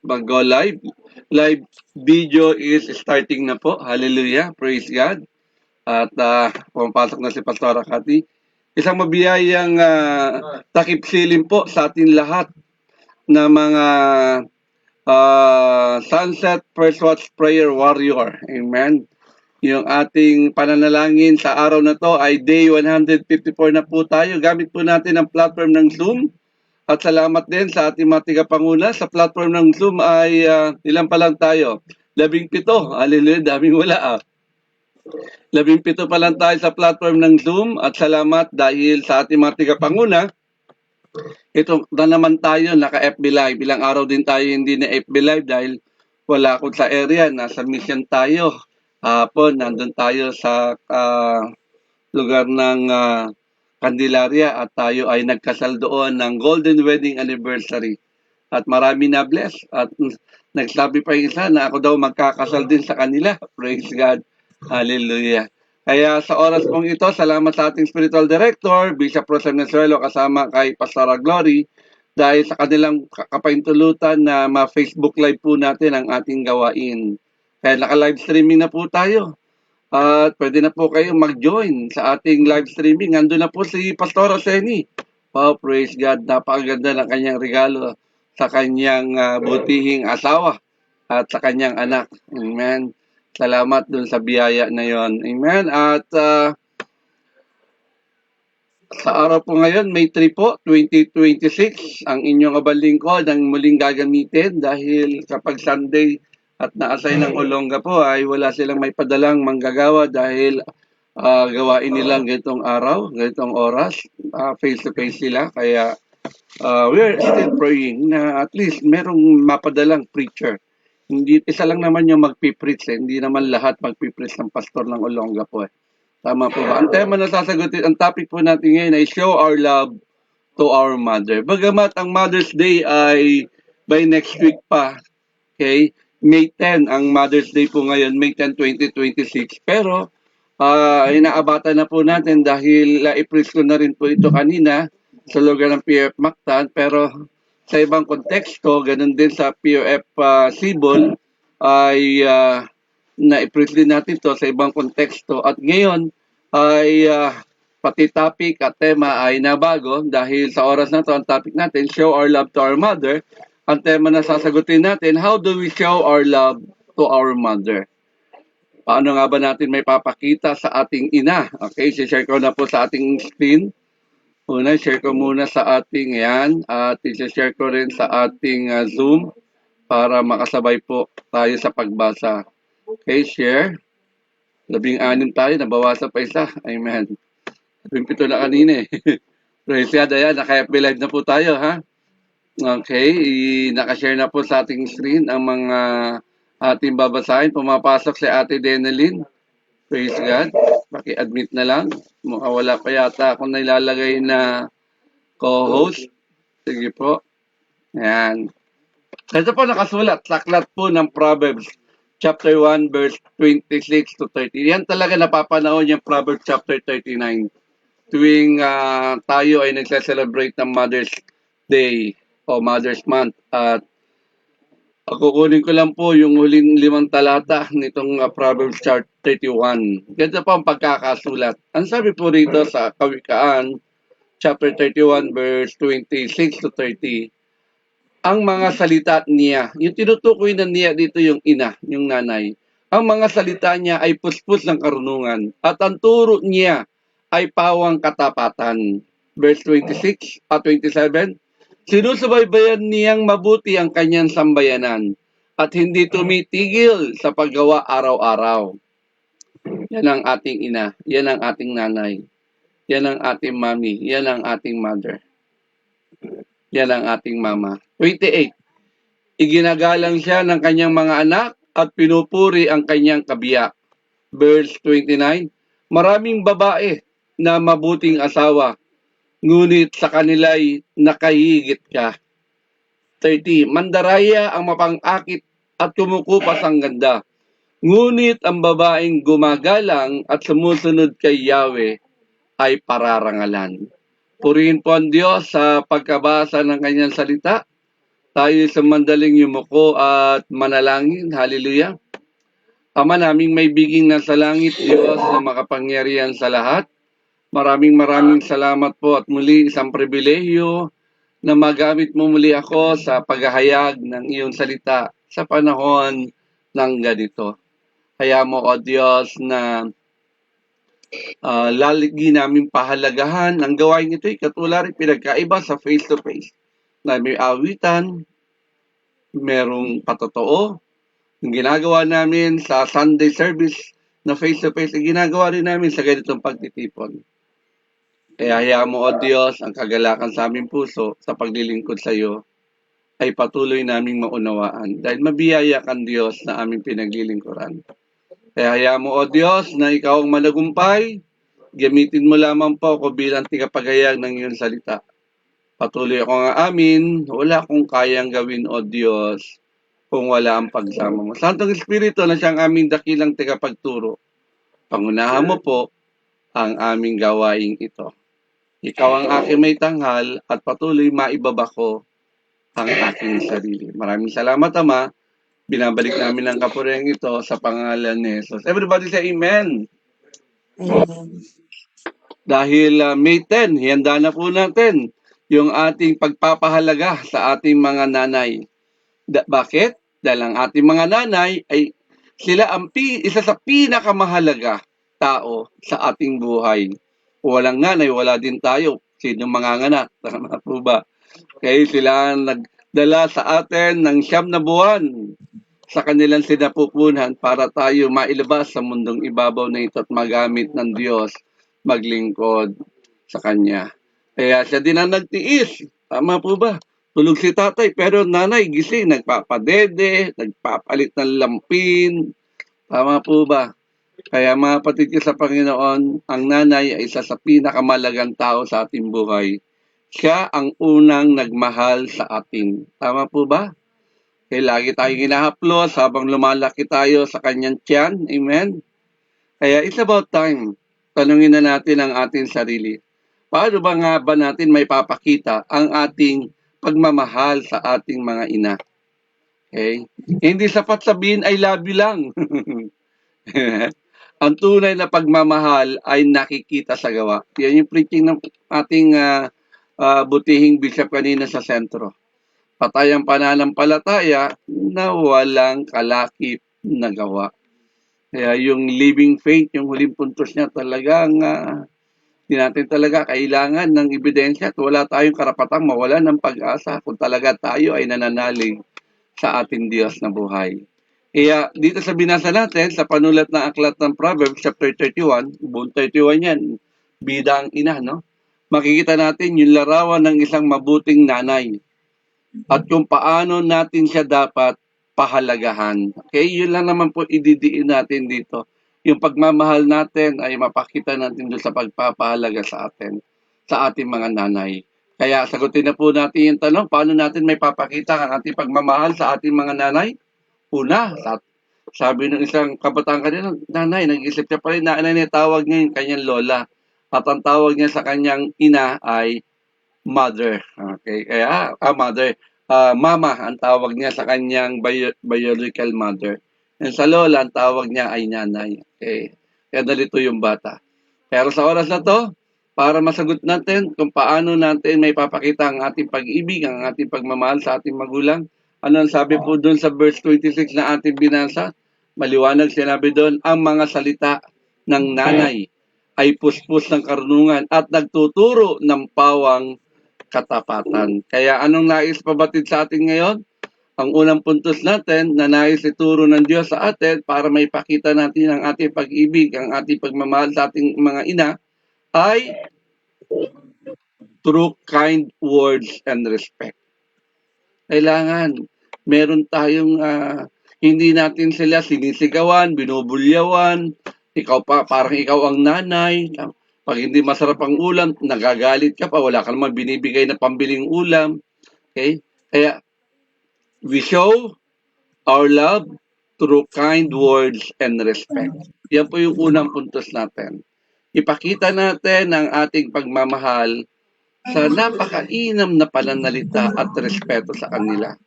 mag-go live. Live video is starting na po. Hallelujah. Praise God. At pumapasok na si Pastora Cathy. Isang mabiyayang takip silim po sa atin lahat na mga Sunset First Watch Prayer Warrior. Amen. Yung ating pananalangin sa araw na to ay day 154 na po tayo. Gamit po natin ang platform ng Zoom. At salamat din sa ating mga tigapanguna. Sa platform ng Zoom ay ilan pa lang tayo? 17. Hallelujah, daming wala 17 pa lang tayo sa platform ng Zoom. At salamat dahil sa ating mga tigapanguna. Ito na naman tayo, naka-FB Live. Ilang araw din tayo hindi na FB Live dahil wala ako sa area. Nasa mission tayo. Hapon, nandun tayo sa lugar ng Candelaria at tayo ay nagkasal doon ng Golden Wedding Anniversary. At marami na bless. At nagsabi pa yung isa na ako daw magkakasal din sa kanila. Praise God. Hallelujah. Kaya sa oras pong ito, salamat sa ating spiritual director, Bishop Rosem Nesuelo, kasama kay Pastora Glory, dahil sa kanilang kapaintulutan na ma-Facebook live po natin ang ating gawain. Kaya naka-live streaming na po tayo. At pwede na po kayong mag-join sa ating live streaming. Ando na po si Pastora Seni. Oh, praise God. Napakaganda ng kanyang regalo sa kanyang butihing asawa at sa kanyang anak. Amen. Salamat dun sa biyaya na yon. Amen. At sa araw po ngayon, May 3 po, 2026, ang inyong abang lingkod ang muling gagamitin dahil kapag Sunday at na-assign ng Olonga po ay wala silang may padalang manggagawa dahil gawain nilang ganitong araw, ganitong oras, face-to-face sila. Kaya we're still praying na at least merong mapadalang preacher. Hindi, isa lang naman yung magpipreach hindi naman lahat magpipreach ng pastor ng Olonga po Tama po ba? Ang tema na sasagutin, ang topic po natin ngayon ay show our love to our mother. Bagamat ang Mother's Day ay by next week pa, okay? May 10 ang Mother's Day po ngayon, May 10, 2026. Pero inaabatan na po natin dahil i-preach ko na rin po ito kanina sa lugar ng PF Mactan, pero sa ibang konteksto, ganun din sa POF Sibol, ay na-preach din natin to sa ibang konteksto. At ngayon ay pati topic at tema ay nabago dahil sa oras na to ang topic natin, show our love to our mother. Ang tema na sasagutin natin, how do we show our love to our mother? Paano nga ba natin may papakita sa ating ina? Okay, share ko na po sa ating screen. Una, share ko muna sa ating yan at i-share ko rin sa ating Zoom para makasabay po tayo sa pagbasa. Okay, share. 16 tayo, nabawasan pa isa. Amen. 17 na kanina Praise God, ayan, naka-FB live na po tayo, ha? Okay, naka-share na po sa ating screen ang mga ating babasahin. Pumapasok si Ate Denelyn. Praise God. Paki-admit na lang. Wala pa yata akong nilalagay na co-host. Sige po. Ayan. Ito po nakasulat. Saklat po ng Proverbs chapter 1 verse 26 to 30. Yan talaga napapanahon yung Proverbs chapter 39. Tuwing tayo ay nagse-celebrate ng Mother's Day o Mother's Month. At kukunin ko lang po yung huling 5 talata nitong Proverbs chapter 31. Ganda po ang pagkakasulat. Ang sabi po rito sa Kawikaan, chapter 31, verse 26 to 30, ang mga salita niya, yung tinutukoy na niya dito yung ina, yung nanay, ang mga salita niya ay puspos ng karunungan at ang turo niya ay pawang katapatan. Verse 26 at 27, sinusubaybayan niyang mabuti ang kanyang sambayanan at hindi tumitigil sa paggawa araw-araw. Yan ang ating ina, yan ang ating nanay, yan ang ating mami, yan ang ating mother, yan ang ating mama. 28, iginagalang siya ng kanyang mga anak at pinupuri ang kanyang kabiyak. Verse 29, maraming babae na mabuting asawa, ngunit sa kanila'y nakahigit ka. 30, mandaraya ang mapang-akit at kumukupas ang ganda. Ngunit ang babaeng gumagalang at sumusunod kay Yahweh ay pararangalan. Purihin po ang Diyos sa pagkabasa ng kanyang salita. Tayo sa mandaling yumuko at manalangin. Hallelujah. Ama naming may biging nasa langit, Diyos na makapangyarihan sa lahat. Maraming salamat po at muli isang pribilehyo na magamit mo muli ako sa paghahayag ng iyong salita sa panahon ng ganito. Kaya mo, O Diyos, na laligi namin pahalagahan ang gawain ito. Katulad rin pinagkaiba sa face-to-face na may awitan, merong patotoo. Yung ginagawa namin sa Sunday service na face-to-face, ginagawa rin namin sa ganitong pagtitipon. Kaya hayaan mo, O Diyos, ang kagalakan sa aming puso sa paglilingkod sa iyo ay patuloy naming maunawaan dahil mabiyaya kang Diyos na aming pinaglilingkuran. Kaya hayaan mo, O Diyos, na ikaw ang managumpay, gamitin mo lamang po ako bilang tigapagayag ng iyong salita. Patuloy ako nga amin, wala akong kayang gawin, O Diyos, kung wala ang pagsama mo. Santong Espiritu na siyang aming dakilang tigapagturo, pangunahan mo po ang aming gawaing ito. Ikaw ang aking may tanghal at patuloy maibaba ko ang aking sarili. Maraming salamat, Ama. Binabalik namin ang kapurihan ito sa pangalan ni Jesus. Everybody say Amen. Amen. Dahil May 10, hihanda na po natin yung ating pagpapahalaga sa ating mga nanay. Bakit? Dahil ang ating mga nanay ay sila ang isa sa pinakamahalaga tao sa ating buhay. Walang nanay, wala din tayo. Sino manganganak? Tama po ba? Kaya sila ang nagdala sa atin ng 9 na buwan sa kanilang sinapupunan para tayo mailabas sa mundong ibabaw na ito at magamit ng Diyos maglingkod sa Kanya. Kaya siya din ang nagtiis. Tama po ba? Tulog si tatay pero nanay gising, nagpapadede, nagpapalit ng lampin. Tama po ba? Kaya mga kapatid ko sa Panginoon, ang nanay ay isa sa pinakamalagang tao sa ating buhay. Siya ang unang nagmahal sa atin. Tama po ba? Kaya lagi tayong hinahaplos habang lumalaki tayo sa kanyang tiyan. Amen? Kaya it's about time. Tanungin na natin ang ating sarili. Paano ba nga ba natin may papakita ang ating pagmamahal sa ating mga ina? Okay? Hindi sapat sabihin I love you lang. Ang tunay na pagmamahal ay nakikita sa gawa. Yan yung preaching ng ating butihing bishop kanina sa sentro. Patayang pananampalataya na walang kalakip na gawa. Kaya yung living faith, yung huling puntos niya talagang hindi natin talaga kailangan ng ebidensya at wala tayong karapatang mawala ng pag-asa kung talaga tayo ay nananalig sa ating Diyos na buhay. Kaya dito sa binasa natin, sa panulat ng aklat ng Proverbs, chapter 31, buong 31 yan, bida ang ina, no? Makikita natin yung larawan ng isang mabuting nanay at kung paano natin siya dapat pahalagahan. Okay, yun lang naman po ididiin natin dito. Yung pagmamahal natin ay mapakita natin doon sa pagpapahalaga sa atin, sa ating mga nanay. Kaya sagutin na po natin yung tanong, paano natin may papakita ang ating pagmamahal sa ating mga nanay? Una, sabi ng isang kabataan kanina, nanay, nag-isip siya pa rin, nanay, tawag niya yung kanyang lola. At ang tawag niya sa kanyang ina ay mother. Okay, kaya mother, mama ang tawag niya sa kanyang biological mother. And sa lola ang tawag niya ay nanay. Okay. Kaya nalito yung bata. Pero sa oras na to, para masagot natin kung paano natin may papakita ang ating pag-ibig, ang ating pagmamahal sa ating magulang. Ano ang sabi po doon sa verse 26 na ating binasa? Maliwanag sinabi doon, ang mga salita ng nanay ay puspos ng karunungan at nagtuturo ng pawang katapatan. Kaya anong nais pabatid sa atin ngayon? Ang unang puntos natin na nais ituro ng Diyos sa atin para may pakita natin ang ating pag-ibig, ang ating pagmamahal sa ating mga ina ay through kind words and respect. Kailangan meron tayong hindi natin sila sinisigawan, binubulyawan, parang ikaw ang nanay. Pag hindi masarap ang ulam, nagagalit ka pa, wala ka naman binibigay na pambiling ulam. Okay? Kaya we show our love through kind words and respect. Yan po yung unang puntos natin. Ipakita natin ang ating pagmamahal sa napakainam na pananalita at respeto sa kanila.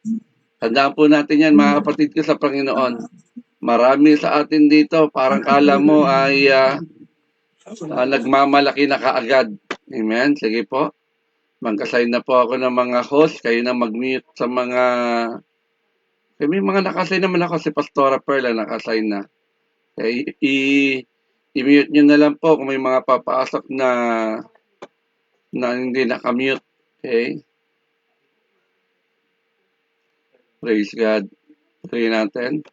Tandaan po natin yan mga kapatid ko sa Panginoon. Marami sa atin dito, parang kala mo ay nagmamalaki na kaagad. Amen? Sige po. Magkasign na po ako ng mga host. Kayo na mag-mute sa mga... May mga nakasign naman ako. Si Pastora Perla nakasign na. Okay, i-mute nyo na lang po kung may mga papasok na hindi nakamute. Okay? Praise God. Pray natin.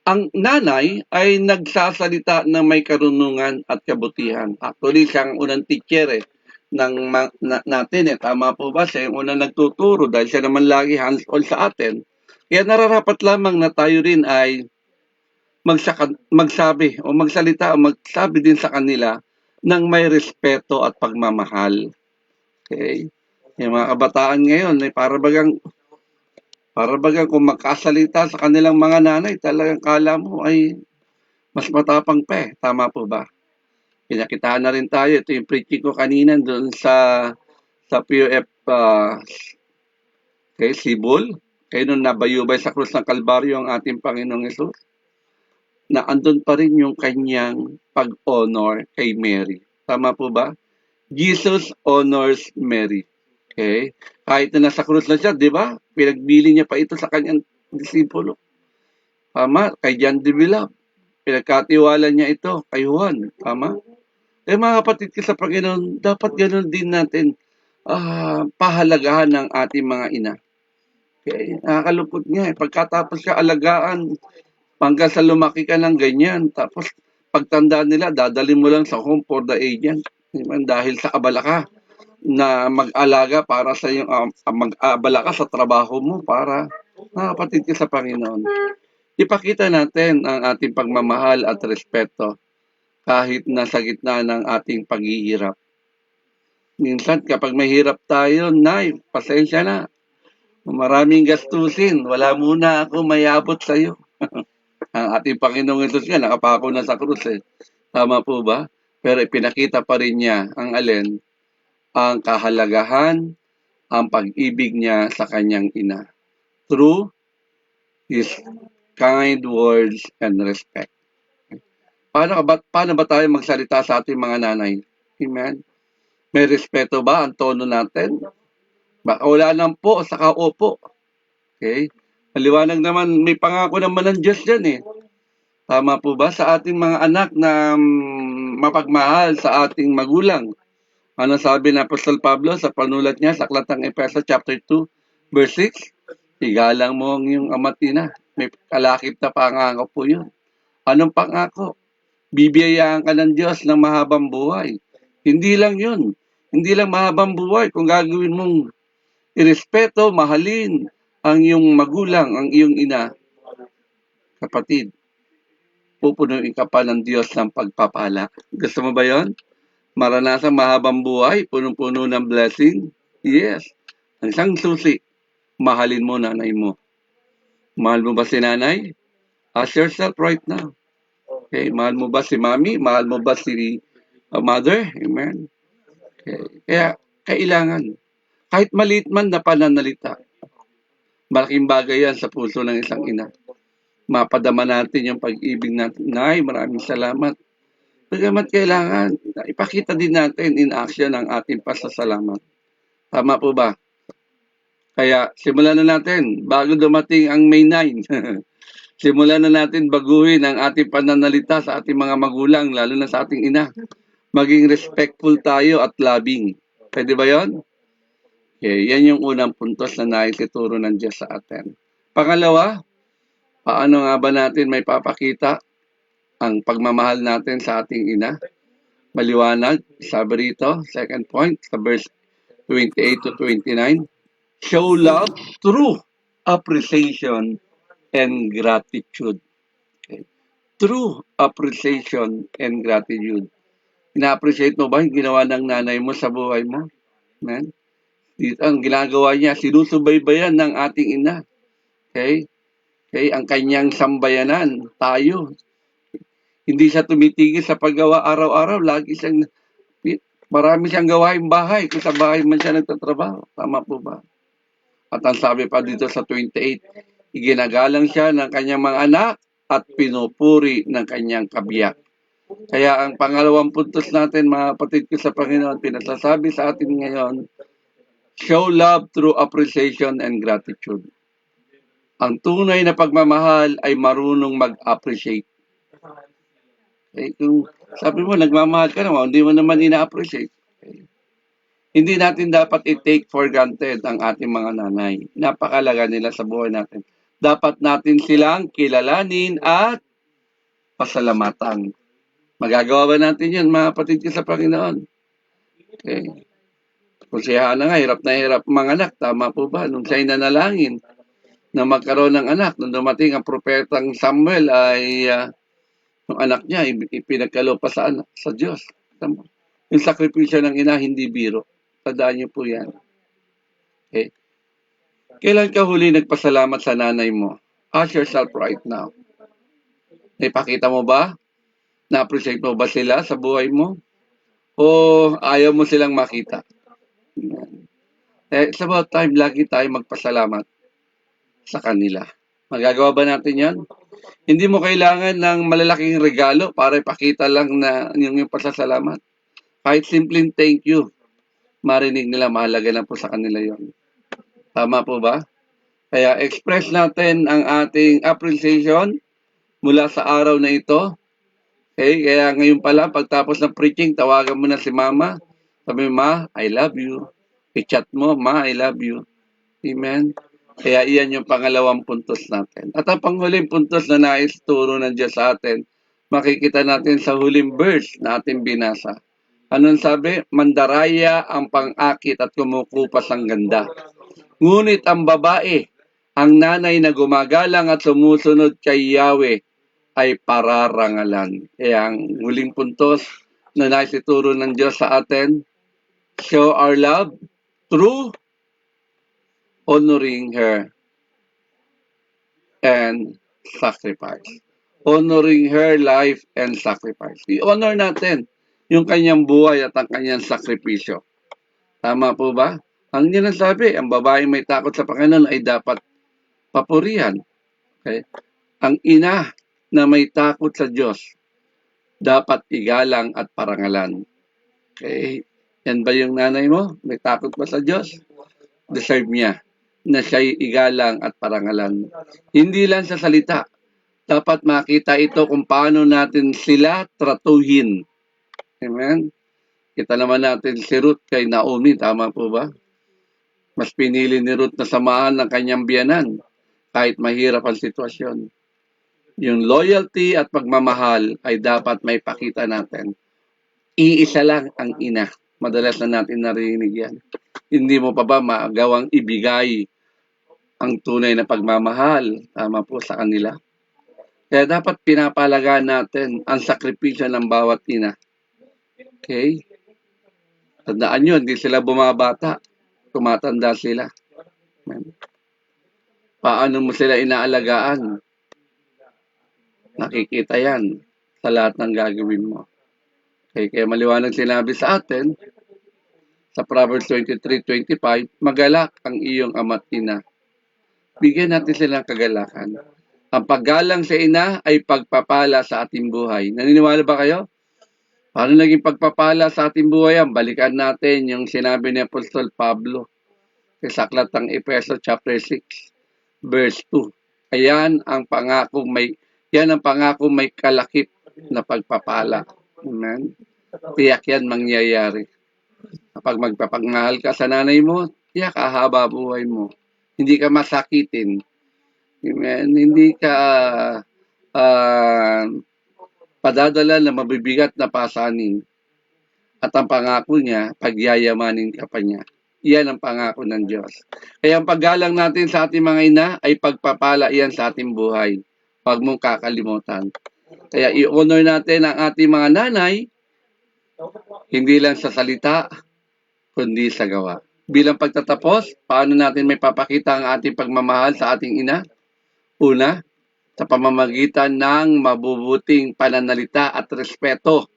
Ang nanay ay nagsasalita ng may karunungan at kabutihan. Actually, siya ang unang teacher natin. Tama po ba? Siya yung unang nagtuturo dahil siya naman lagi hands-on sa atin. Kaya nararapat lamang na tayo rin ay magsabi o magsalita o magsabi din sa kanila ng may respeto at pagmamahal. Okay? Yung mga kabataan ngayon ay para bagang kung magkasalita sa kanilang mga nanay, talagang kala mo ay mas matapang pa eh. Tama po ba? Pinakitaan na rin tayo. Ito yung preaching ko kanina doon sa POF kay Sibol. Kaya nung nabayubay sa krus ng Kalbaryo ang ating Panginoong Yesus, na andun pa rin yung kanyang pag-honor kay Mary. Tama po ba? Jesus honors Mary. Okay? Kahit na nasa krus na siya, di ba? Pinagbili niya pa ito sa kanyang disipulo. Tama? Kay John de Villar. Pinagkatiwala niya ito kay Juan. Tama? Eh mga kapatid ko sa Panginoon, dapat ganoon din natin pahalagahan ng ating mga ina. Okay? Nakakalungkot nga eh. Pagkatapos ka alagaan, hanggang sa lumaki ka ng ganyan. Tapos pagtanda nila, dadali mo lang sa home for the aged. Dahil sa abala ka na mag-alaga para sa iyong mag-abala ka sa trabaho mo para nakapatid ka sa Panginoon. Ipakita natin ang ating pagmamahal at respeto kahit nasa gitna ng ating paghihirap. Minsan kapag mahirap tayo, Nay, pasensya na. Maraming gastusin. Wala muna ako mayabot sa iyo. Ang ating Panginoong Yesus nga, nakapako na sa krus eh. Tama po ba? Pero ipinakita pa rin niya ang alin, ang kahalagahan, ang pag-ibig niya sa kanyang ina. Through His kind words and respect. Paano ba tayo magsalita sa ating mga nanay? Amen? May respeto ba ang tono natin? Baka wala lang po, saka opo. Okay? Maliwanag naman, may pangako naman ng Diyos dyan eh. Tama po ba? Sa ating mga anak na mapagmahal sa ating magulang. Ano sabi ng Apostol Pablo sa panulat niya sa Aklatang Efeso chapter 2 verse 6? Igalang mo ang iyong ama't ina. May kalakip na pangako po yun. Anong pangako? Bibiyayaan ka ng Diyos ng mahabang buhay. Hindi lang yun. Hindi lang mahabang buhay. Kung gagawin mong irespeto, mahalin ang iyong magulang, ang iyong ina, kapatid, pupunuin ka pa ng Diyos ng pagpapala. Gusto mo ba yon? Maranasan mahabang buhay, punong-puno ng blessing? Yes. Ang isang susi, mahalin mo nanay mo. Mahal mo ba si nanay? Ask yourself right now. Okay, mahal mo ba si mami? Mahal mo ba si mother? Amen. Okay. Kaya, kailangan, kahit maliit man na pananalita, malaking bagay yan sa puso ng isang ina. Mapadama natin yung pag-ibig natin. Nay, maraming salamat. Bagamat kailangan, ipakita din natin in action ang ating pasasalamat. Tama po ba? Kaya simulan na natin bago dumating ang May 9. Simulan na natin baguhin ang ating pananalita sa ating mga magulang, lalo na sa ating ina. Maging respectful tayo at loving. Pwede ba yon? Okay, yan yung unang puntos na naisituro ng Diyos sa atin. Pangalawa, paano nga ba natin may papakita ang pagmamahal natin sa ating ina? Maliwanag, sabi rito, second point, sa verse 28 to 29, show love through appreciation and gratitude. Okay. True appreciation and gratitude. Ina-appreciate mo ba yung ginawa ng nanay mo sa buhay mo? Amen? Dito ang ginagawa niya, sinusubaybayan ng ating ina. Okay? Okay, ang kanyang sambayanan, tayo. Hindi siya tumitigil sa paggawa araw-araw, lagi siyang Marami siyang gawaing bahay kung sa bahay man siya nagtatrabaho. Tama po ba? At ang sabi pa dito sa 28, iginagalang siya ng kanyang mga anak at pinupuri ng kanyang kabiyak. Kaya ang pangalawang puntos natin, mga kapatid ko sa Panginoon, pinasasabi sa atin ngayon, show love through appreciation and gratitude. Ang tunay na pagmamahal ay marunong mag-appreciate. Kung sabi mo, nagmamahal ka naman, hindi mo naman ina-appreciate. Hindi natin dapat i-take for granted ang ating mga nanay. Napakalaga nila sa buhay natin. Dapat natin silang kilalanin at pasalamatan. Magagawa ba natin yun, mga kapatid ko sa Panginoon? Okay. Kung siya na nga, hirap na hirap mga anak, tama po ba? Nung siya'y nanalangin na magkaroon ng anak, nung dumating ang propetang Samuel ay yung anak niya, ipinagkalo pa sa Diyos. Yung sakripisyo ng ina, hindi biro. Tandaan niyo po yan. Okay? Kailan ka huli nagpasalamat sa nanay mo? Ask yourself right now. Ipakita mo ba? Na-appreciate mo ba sila sa buhay mo? O ayaw mo silang makita? It's about time lagi tayo magpasalamat sa kanila. Magagawa ba natin yan? Hindi mo kailangan ng malalaking regalo para ipakita lang na yung pasasalamat. Kahit simpleng thank you, marinig nila, mahalaga na po sa kanila yon. Tama po ba? Kaya express natin ang ating appreciation mula sa araw na ito. Okay? Kaya ngayon pala, pagtapos ng preaching, tawagan mo na si Mama. Sabi, Ma, I love you. I-chat mo, Ma, I love you. Amen? Kaya iyan yung pangalawang puntos natin. At ang panghuling puntos na nais turo ng Diyos sa atin, makikita natin sa huling verse na ating binasa. Anong sabi? Mandaraya ang pang-akit at kumukupas ang ganda. Ngunit ang babae, ang nanay na gumagalang at sumusunod kay Yahweh, ay pararangalan. Kaya ang huling puntos na nais ituro ng Diyos sa atin, show our love through honoring her and sacrifice. Honoring her life and sacrifice. I-honor natin yung kanyang buhay at ang kanyang sakripisyo. Tama po ba? Ang yun ang sabi, ang babaeng may takot sa Panginoon ay dapat papurihan. Okay? Ang ina na may takot sa Diyos, dapat igalang at parangalan. Okay? Yan ba yung nanay mo? May takot ba sa Diyos? Deserve niya na siya'y igalang at parangalan. Hindi lang sa salita. Dapat makita ito kung paano natin sila tratuhin. Amen? Kita naman natin si Ruth kay Naomi, tama po ba? Mas pinili ni Ruth na samahan ng kanyang biyanan kahit mahirap ang sitwasyon. Yung loyalty at pagmamahal ay dapat may pakita natin. Iisa lang ang ina. Madalas na natin narinig yan. Hindi mo pa ba magawang ibigay ang tunay na pagmamahal? Tama po sa kanila. Kaya dapat pinapalagaan natin ang sakripisyo ng bawat ina. Okay? Tandaan nyo, hindi sila bumabata. Tumatanda sila. Paano mo sila inaalagaan? Nakikita yan sa lahat ng gagawin mo. Okay, kaya maliwanag sinabi sa atin, sa Proverbs 23:25, magalak ang iyong ama't ina. Bigyan natin silang kagalakan. Ang paggalang sa ina ay pagpapala sa ating buhay. Naniniwala ba kayo? Paano naging pagpapala sa ating buhay yan? Balikan natin yung sinabi ni Apostol Pablo sa aklat ng Efeso chapter 6, verse 2. Yan ang pangako may kalakip na pagpapala. Amen? Tiyak yan mangyayari. Kapag magpapagmahal ka sa nanay mo, tiyak haba buhay mo. Hindi ka masakitin. Amen? Hindi ka padadala na mabibigat na pasanin. At ang pangako niya, pagyayamanin ka pa niya. Iyan ang pangako ng Diyos. Kaya ang paggalang natin sa ating mga ina ay pagpapala iyan sa ating buhay. Huwag mong kakalimutan. Kaya i-honor natin ang ating mga nanay, hindi lang sa salita, kundi sa gawa. Bilang pagtatapos, paano natin may papakita ang ating pagmamahal sa ating ina? Una, sa pamamagitan ng mabubuting pananalita at respeto.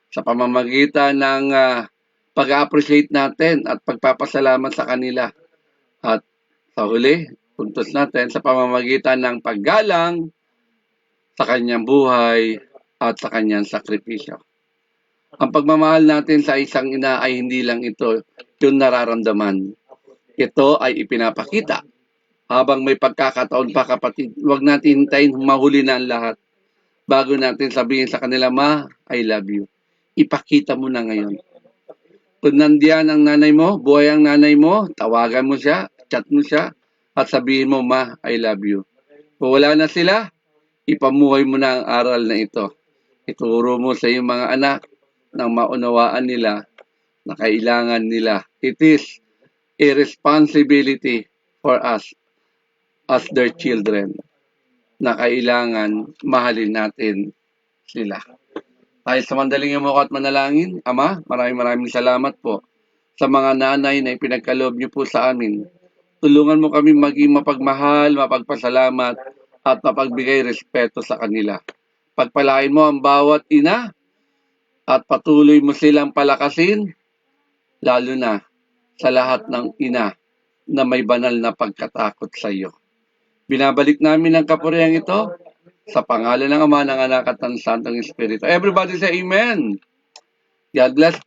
sa pamamagitan ng pag-appreciate natin at pagpapasalamat sa kanila. At sa huli, puntos natin sa pamamagitan ng paggalang sa kanyang buhay at sa kanyang sakripisyo. Ang pagmamahal natin sa isang ina ay hindi lang ito yung nararamdaman. Ito ay ipinapakita. Habang may pagkakataon pa kapatid, huwag natin hintayin mahuli na ang lahat bago natin sabihin sa kanila, Ma, I love you. Ipakita mo na ngayon. Kung nandiyan ang nanay mo, buhay ang nanay mo, tawagan mo siya, chat mo siya, at sabihin mo, Ma, I love you. Kung wala na sila, ipamuhay mo na ang aral na ito. Ituro mo sa iyong mga anak nang maunawaan nila na kailangan nila. It is a responsibility for us as their children na kailangan mahalin natin sila. Tayo sa mandaling yumuko at manalangin. Ama, maraming salamat po sa mga nanay na ipinagkaloob niyo po sa amin. Tulungan mo kami maging mapagmahal, mapagpasalamat, at mapagbigay respeto sa kanila. Pagpalain mo ang bawat ina at patuloy mo silang palakasin, lalo na sa lahat ng ina na may banal na pagkatakot sa iyo. Binabalik namin ang kapurihan ito sa pangalan ng Ama, ng Anak at ng Santong Espiritu. Everybody say Amen. God bless po.